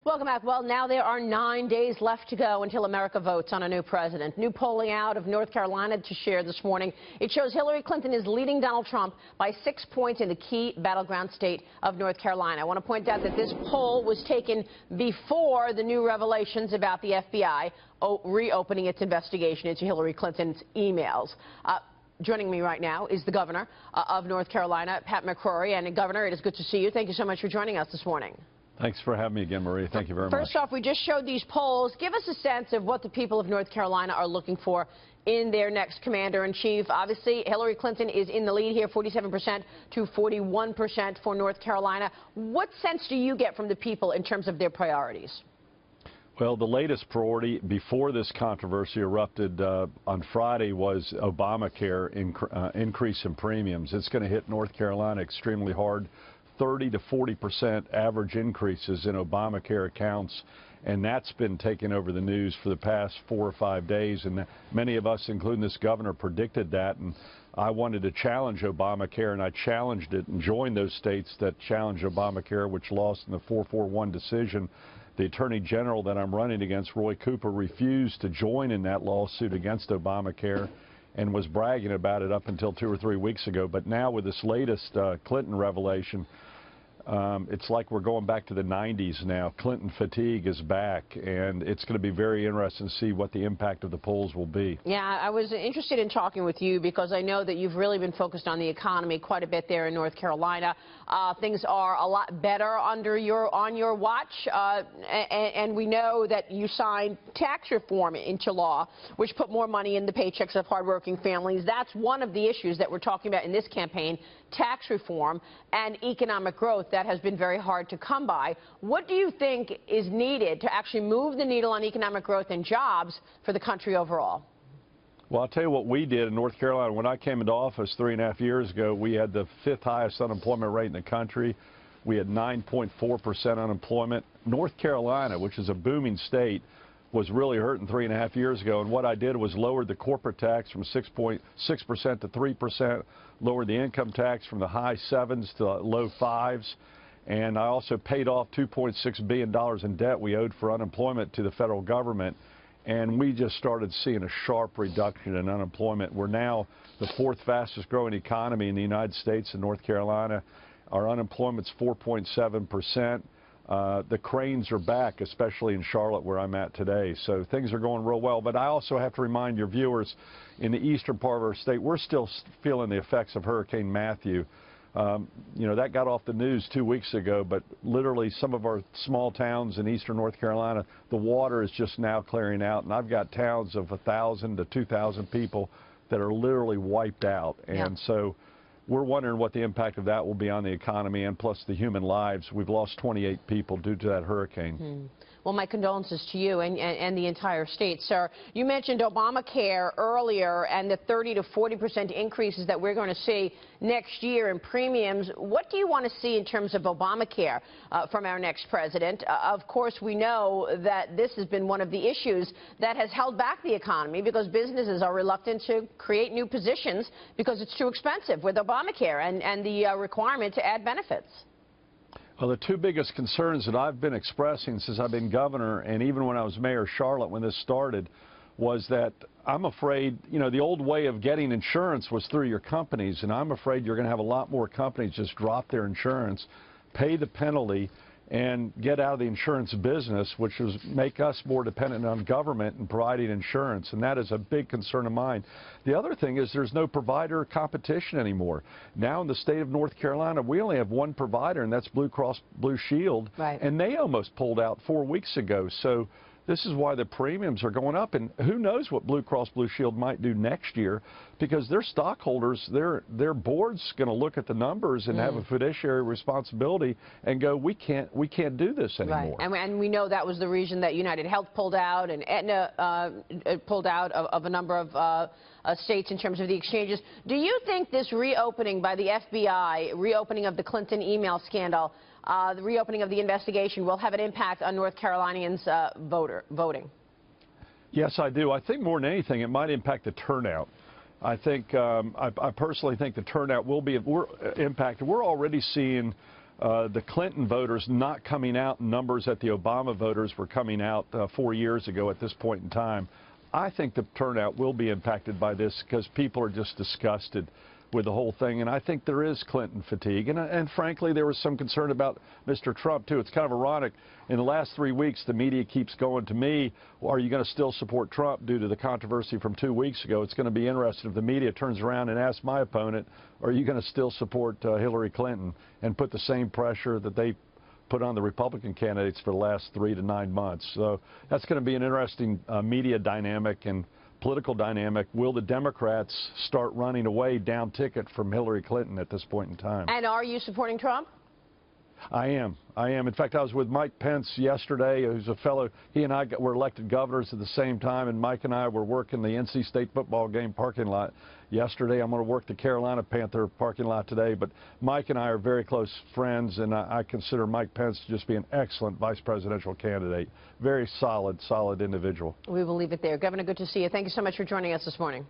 Welcome back. Well, now there are 9 days left to go until America votes on a new president. New polling out of North Carolina to share this morning. It shows Hillary Clinton is leading Donald Trump by 6 points in the key battleground state of North Carolina. I want to point out that this poll was taken before the new revelations about the FBI reopening its investigation into Hillary Clinton's emails. Joining me right now is the governor of North Carolina, Pat McCrory. And Governor, it is good to see you. Thank you so much for joining us this morning. Thanks for having me again, Marie. Thank you very much. First off, we just showed these polls. Give us a sense of what the people of North Carolina are looking for in their next commander-in-chief. Obviously, Hillary Clinton is in the lead here, 47% to 41% for North Carolina. What sense do you get from the people in terms of their priorities? Well, the latest priority before this controversy erupted on Friday was ObamaCare increase in premiums. It's going to hit North Carolina extremely hard. 30 to 40% average increases in Obamacare accounts, and that's been taking over the news for the past 4 or 5 days. And many of us, including this governor, predicted that. And I wanted to challenge Obamacare, and I challenged it and joined those states that challenged Obamacare, which lost in the 4-4-1 decision. The Attorney General that I'm running against, Roy Cooper, refused to join in that lawsuit against Obamacare and was bragging about it up until 2 or 3 weeks ago. But now with this latest Clinton revelation, it's like we're going back to the 90s now. Clinton fatigue is back, and it's going to be very interesting to see what the impact of the polls will be. Yeah, I was interested in talking with you because I know that you've really been focused on the economy quite a bit there in North Carolina. Things are a lot better on your watch, and we know that you signed tax reform into law, which put more money in the paychecks of hardworking families. That's one of the issues that we're talking about in this campaign, tax reform and economic growth. That has been very hard to come by. What do you think is needed to actually move the needle on economic growth and jobs for the country overall? Well, I'll tell you what we did in North Carolina. When I came into office 3.5 years ago, we had the 5th highest unemployment rate in the country. We had 9.4% unemployment. North Carolina, which is a booming state, was really hurting 3.5 years ago. And what I did was lowered the corporate tax from 6.6% to 3%, lowered the income tax from the high 7s to low 5s. And I also paid off $2.6 billion in debt we owed for unemployment to the federal government. And we just started seeing a sharp reduction in unemployment. We're now the 4th fastest growing economy in the United States in North Carolina. Our unemployment's 4.7%. The cranes are back, especially in Charlotte, where I'm at today. So things are going real well. But I also have to remind your viewers, in the eastern part of our state, we're still feeling the effects of Hurricane Matthew. You know, that got off the news 2 weeks ago, but literally some of our small towns in eastern North Carolina, the water is just now clearing out. And I've got towns of 1,000 to 2,000 people that are literally wiped out. And so we're wondering what the impact of that will be on the economy and plus the human lives. We've lost 28 people due to that hurricane. Well, my condolences to you and the entire state, sir. You mentioned Obamacare earlier and the 30 to 40% increases that we're going to see next year in premiums. What do you want to see in terms of Obamacare from our next president? Of course, we know that this has been one of the issues that has held back the economy because businesses are reluctant to create new positions because it's too expensive with Obamacare and the requirement to add benefits. Well, the 2 biggest concerns that I've been expressing since I've been governor, and even when I was mayor of Charlotte when this started, was that I'm afraid, you know, the old way of getting insurance was through your companies, and I'm afraid you're going to have a lot more companies just drop their insurance, pay the penalty, and get out of the insurance business, which is make us more dependent on government and providing insurance, and that is a big concern of mine. The other thing is there's no provider competition anymore. Now in the state of North Carolina, we only have one provider, and that's Blue Cross Blue Shield, and they almost pulled out 4 weeks ago. So this is why the premiums are going up, and who knows what Blue Cross Blue Shield might do next year, because their stockholders, their board's going to look at the numbers and have a fiduciary responsibility and go, we can't do this anymore. And we know that was the reason that United Health pulled out and Aetna pulled out of a number of states in terms of the exchanges. Do you think this reopening by the FBI, reopening of the Clinton email scandal, the reopening of the investigation will have an impact on North Carolinians' voting? Yes, I do. I think more than anything, it might impact the turnout. I think, I personally think the turnout will be impacted. We're already seeing the Clinton voters not coming out in numbers that the Obama voters were coming out 4 years ago at this point in time. I think the turnout will be impacted by this because people are just disgusted with the whole thing, and I think there is Clinton fatigue. And frankly, there was some concern about Mr. Trump, too. It's kind of ironic. In the last 3 weeks, the media keeps going to me, well, are you going to still support Trump due to the controversy from 2 weeks ago? It's going to be interesting if the media turns around and asks my opponent, are you going to still support Hillary Clinton, and put the same pressure that they put on the Republican candidates for the last 3 to 9 months. So that's going to be an interesting media dynamic and political dynamic. Will the Democrats start running away down ticket from Hillary Clinton at this point in time? And are you supporting Trump? I am. In fact, I was with Mike Pence yesterday, who's a fellow. He and I were elected governors at the same time, and Mike and I were working the NC State football game parking lot yesterday. I'm going to work the Carolina Panther parking lot today. But Mike and I are very close friends, and I consider Mike Pence to just be an excellent vice presidential candidate. Very solid individual. We will leave it there. Governor, good to see you. Thank you so much for joining us this morning.